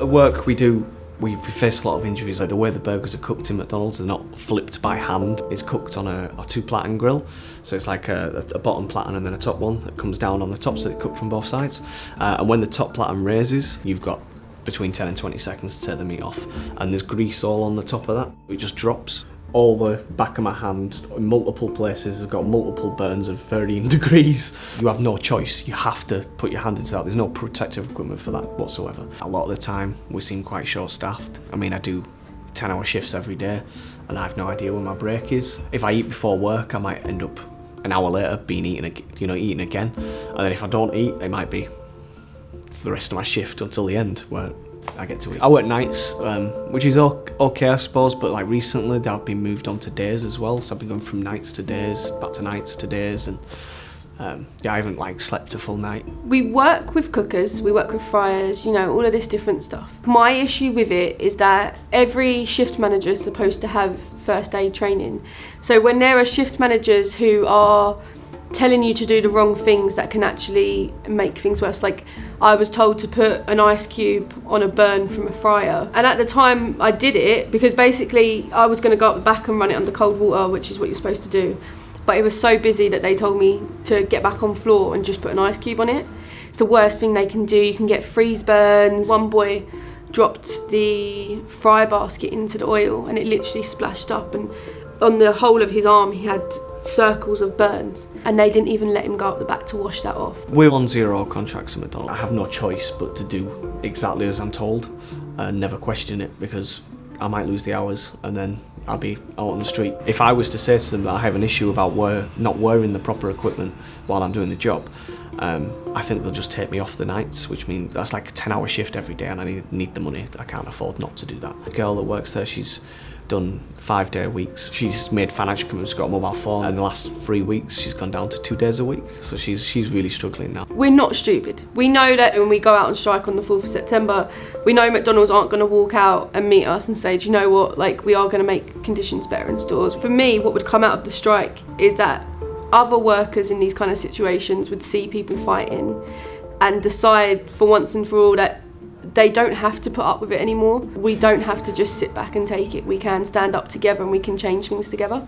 At work we face a lot of injuries. Like the way the burgers are cooked in McDonald's, they're not flipped by hand. It's cooked on a 2-platen grill. So it's like a bottom platen and then a top one that comes down on the top, so it's cooked from both sides. And when the top platen raises, you've got between 10 and 20 seconds to take the meat off. And there's grease all on the top of that. It just drops. All the back of my hand, in multiple places, has got multiple burns of varying degrees. You have no choice, you have to put your hand into that. There's no protective equipment for that whatsoever. A lot of the time, we seem quite short-staffed. I mean, I do 10-hour shifts every day, and I have no idea when my break is. If I eat before work, I might end up an hour later eating again. And then if I don't eat, it might be for the rest of my shift until the end, where I get to eat. I work nights, which is okay I suppose, but like recently I've been moved on to days as well, so I've been going from nights to days, back to nights to days, and yeah, I haven't like slept a full night. We work with cookers, we work with fryers, you know, all of this different stuff. My issue with it is that every shift manager is supposed to have first aid training. So when there are shift managers who are telling you to do the wrong things that can actually make things worse. Like, I was told to put an ice cube on a burn from a fryer, and at the time I did it because basically I was going to go up the back and run it under cold water, which is what you're supposed to do, but it was so busy that they told me to get back on floor and just put an ice cube on it. It's the worst thing they can do. You can get freeze burns. One boy dropped the fry basket into the oil and it literally splashed up, and on the whole of his arm he had circles of burns, and they didn't even let him go up the back to wash that off. We're on 0 contracts at McDonald's. I have no choice but to do exactly as I'm told and never question it, because I might lose the hours and then I'll be out on the street. If I was to say to them that I have an issue about not wearing the proper equipment while I'm doing the job, I think they'll just take me off the nights, which means that's like a 10-hour shift every day, and I need the money. I can't afford not to do that. The girl that works there, she's done 5-day weeks. She's made financial commitments, got a mobile phone, and the last 3 weeks she's gone down to 2 days a week. So she's really struggling now. We're not stupid. We know that when we go out on strike on the 4th of September, we know McDonald's aren't going to walk out and meet us and say, do you know what, like, we are going to make conditions better in stores. For me, what would come out of the strike is that other workers in these kind of situations would see people fighting and decide for once and for all that they don't have to put up with it anymore. We don't have to just sit back and take it. We can stand up together and we can change things together.